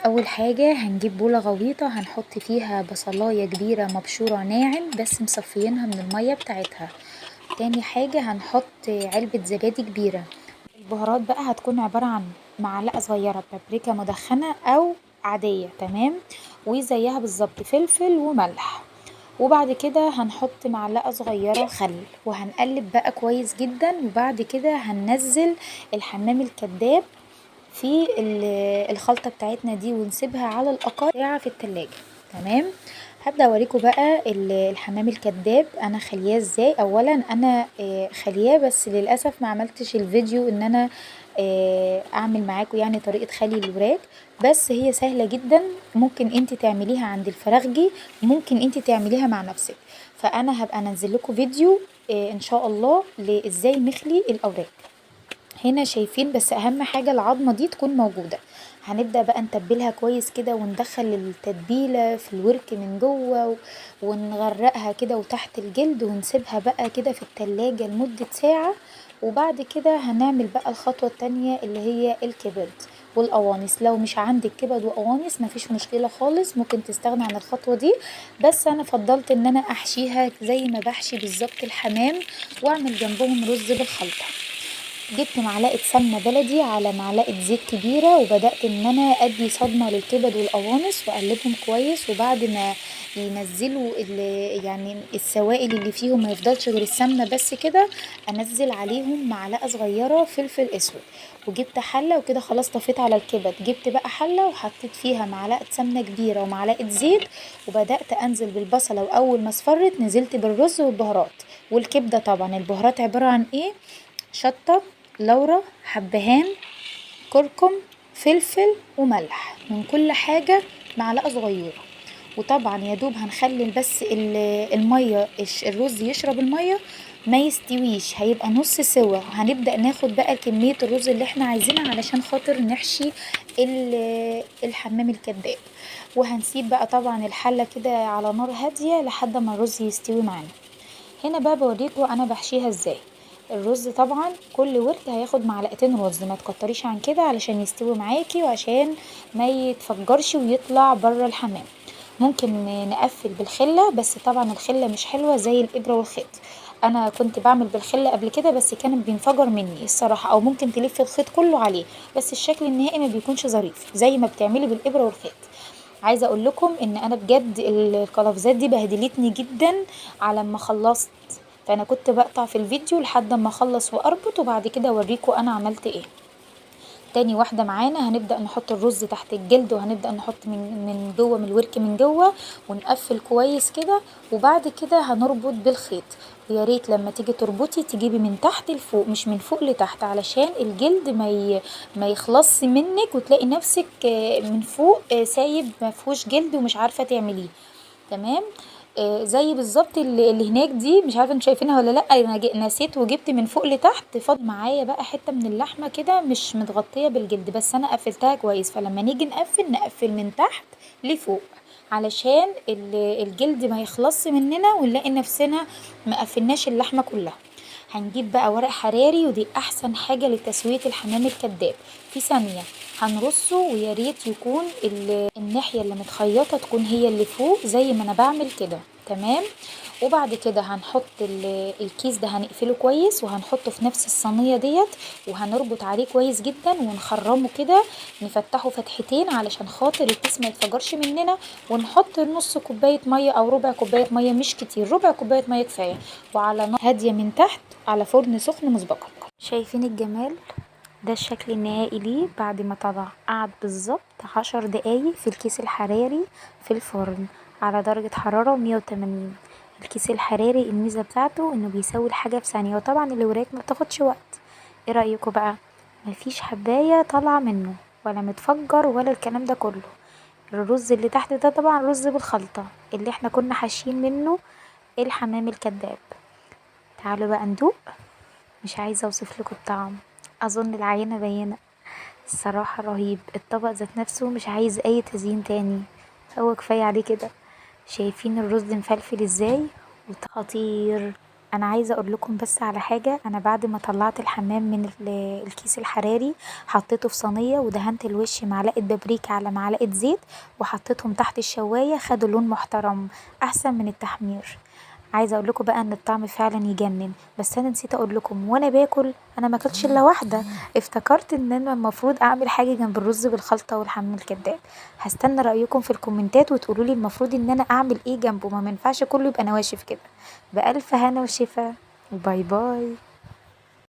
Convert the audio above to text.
اول حاجة هنجيب بولة غويطة هنحط فيها بصلاية كبيرة مبشورة ناعم بس مصفيينها من المية بتاعتها. تاني حاجة هنحط علبة زبادي كبيرة. البهارات بقى هتكون عبارة عن معلقة صغيرة بابريكا مدخنة او عادية، تمام، وزيها بالظبط فلفل وملح. وبعد كده هنحط معلقة صغيرة خل وهنقلب بقى كويس جدا، وبعد كده هننزل الحمام الكداب في الخلطة بتاعتنا دي ونسيبها على الأقل ساعة في التلاجة. تمام. هبدأ اوريكم بقى الحمام الكداب انا خلياه ازاي. اولا انا خلياه بس للأسف ما عملتش الفيديو ان انا اعمل معاكم يعني طريقة خلي الوراك، بس هي سهلة جدا. ممكن انت تعمليها عند الفراخجي، ممكن انت تعمليها مع نفسك. فانا هبقى انزل لكم فيديو ان شاء الله لازاي نخلي الاوراق. هنا شايفين، بس اهم حاجة العظمة دي تكون موجودة. هنبدأ بقى نتبلها كويس كده وندخل التتبيلة في الورك من جوه ونغرقها كده وتحت الجلد ونسيبها بقى كده في التلاجة لمدة ساعة. وبعد كده هنعمل بقى الخطوة التانية اللي هي الكبد والقوانص. لو مش عندك كبد وقوانص مفيش مشكلة خالص، ممكن تستغنى عن الخطوة دي. بس انا فضلت ان انا احشيها زي ما بحشي بالظبط الحمام واعمل جنبهم رز بالخلطة. جبت معلقة سمنة بلدي على معلقة زيت كبيرة وبدأت ان انا ادي صدمة للكبد والقوانص واقلبهم كويس، وبعد ما ينزلوا يعني السوائل اللي فيهم ما يفضلش غير السمنة بس كده، انزل عليهم معلقة صغيرة فلفل اسود. وجبت حلة وكده خلاص طفيت على الكبد، جبت بقى حلة وحطيت فيها معلقة سمنة كبيرة ومعلقة زيت وبدأت انزل بالبصلة، واول ما اصفرت نزلت بالرز والبهارات. والكبدة طبعا البهارات عبارة عن ايه؟ شطة، لورا، حبهان، كركم، فلفل وملح، من كل حاجة معلقة صغيرة. وطبعا يا دوب هنخلي بس المية الرز يشرب المية، ما يستويش، هيبقى نص سوا. هنبدأ ناخد بقى كمية الرز اللي احنا عايزينها علشان خاطر نحشي الحمام الكداب. وهنسيب بقى طبعا الحلة كده على نار هادية لحد ما الرز يستوي معانا. هنا بقى بوريكوا انا بحشيها ازاي. الرز طبعا كل ورك هياخد معلقتين رز، ما تكتريش عن كده علشان يستوي معاكي وعشان ما يتفجرش ويطلع بره الحمام. ممكن نقفل بالخلة، بس طبعا الخلة مش حلوة زي الإبرة والخيط. انا كنت بعمل بالخلة قبل كده بس كان بينفجر مني الصراحة، او ممكن تلف الخيط كله عليه بس الشكل النهائي ما بيكونش ظريف زي ما بتعملي بالإبرة والخيط. عايزة اقول لكم ان انا بجد القلافزات دي بهدلتني جدا على ما خلصت. فانا كنت بقطع في الفيديو لحد ما اخلص واربط وبعد كده اوريكم انا عملت ايه. تاني واحدة معانا هنبدأ نحط الرز تحت الجلد وهنبدأ نحط من جوه من الورك من جوه ونقفل كويس كده. وبعد كده هنربط بالخيط، ويا ريت لما تيجي تربطي تجيبي من تحت لفوق مش من فوق لتحت علشان الجلد ما يخلص منك وتلاقي نفسك من فوق سايب ما فيهوش جلد ومش عارفة تعمليه. تمام. زي بالظبط اللي هناك دي، مش عارفه انتوا شايفينها ولا لا. انا نسيت وجبت من فوق لتحت، فاضل معايا بقى حته من اللحمه كده مش متغطيه بالجلد بس انا قفلتها كويس. فلما نيجي نقفل من تحت لفوق علشان الجلد ما يخلص مننا ونلاقي نفسنا ما قفلناش اللحمه كلها. هنجيب بقى ورق حراري ودي احسن حاجه لتسويه الحمام الكداب. في ثانيه هنرصه، ويا ريت يكون الناحية اللي متخيطة تكون هي اللي فوق زي ما انا بعمل كده. تمام. وبعد كده هنحط الكيس ده هنقفله كويس وهنحطه في نفس الصينية ديت وهنربط عليه كويس جدا ونخرمه كده، نفتحه فتحتين علشان خاطر الكيس ما يتفجرش مننا. ونحط نص كوباية مية او ربع كوباية مية، مش كتير، ربع كوباية مية كفاية، وعلى نار هادية من تحت على فرن سخن مسبقا. شايفين الجمال؟ ده الشكل النهائي ليه بعد ما طلع. قعد بالظبط 10 دقايق في الكيس الحراري في الفرن على درجة حرارة 180. الكيس الحراري الميزة بتاعته انه بيسوي الحاجة في ثانية، وطبعا الوراك ما بتاخدش وقت. ايه رأيكم بقى؟ مفيش حباية طالعة منه ولا متفجر ولا الكلام ده كله. الرز اللي تحت ده طبعا رز بالخلطة اللي احنا كنا حاشين منه الحمام الكداب. تعالوا بقى ندوق. مش عايزة اوصف لكم الطعم، اظن العينة بينة. الصراحة رهيب الطبق ذات نفسه، مش عايز اي تزيين تاني، هو كفاية عليه كده. شايفين الرز مفلفل ازاي؟ خطير. انا عايزه اقول لكم بس على حاجه. انا بعد ما طلعت الحمام من الكيس الحراري حطيته في صينيه ودهنت الوش معلقه بابريكا على معلقه زيت وحطيتهم تحت الشوايه خدوا لون محترم احسن من التحمير. عايزه اقول لكم بقى ان الطعم فعلا يجنن. بس انا نسيت اقول لكم وانا باكل انا ما اكلتش الا واحده. افتكرت ان انا المفروض اعمل حاجه جنب الرز بالخلطه والحمام الكداب. هستنى رايكم في الكومنتات وتقولولي المفروض ان انا اعمل ايه جنبه. ما ينفعش كله يبقى نواشف كده. بألف هنا وشفا وباي باي.